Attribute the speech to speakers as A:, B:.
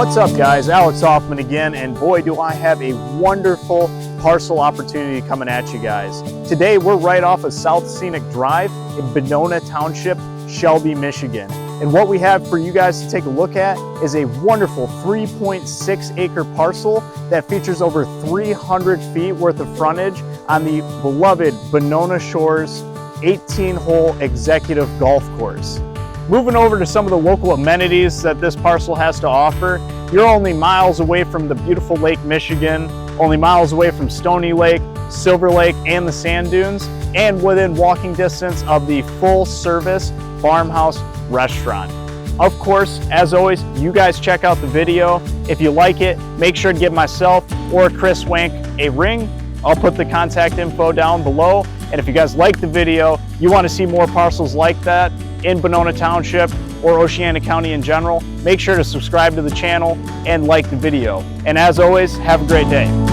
A: What's up guys, Alex Hoffman again, and boy do I have a wonderful parcel opportunity coming at you guys. Today we're right off of South Scenic Drive in Benona Township, Shelby, Michigan. And what we have for you guys to take a look at is a wonderful 3.6 acre parcel that features over 300 feet worth of frontage on the beloved Benona Shores 18-hole executive golf course. Moving over to some of the local amenities that this parcel has to offer, you're only miles away from the beautiful Lake Michigan, only miles away from Stoney Lake, Silver Lake, and the sand dunes, and within walking distance of the full-service Farmhouse Restaurant. Of course, as always, you guys check out the video. If you like it, make sure to give myself or Chris Wank a ring. I'll put the contact info down below. And if you guys like the video, you want to see more parcels like that in Benona Township or Oceana County in general, make sure to subscribe to the channel and like the video. And as always, have a great day.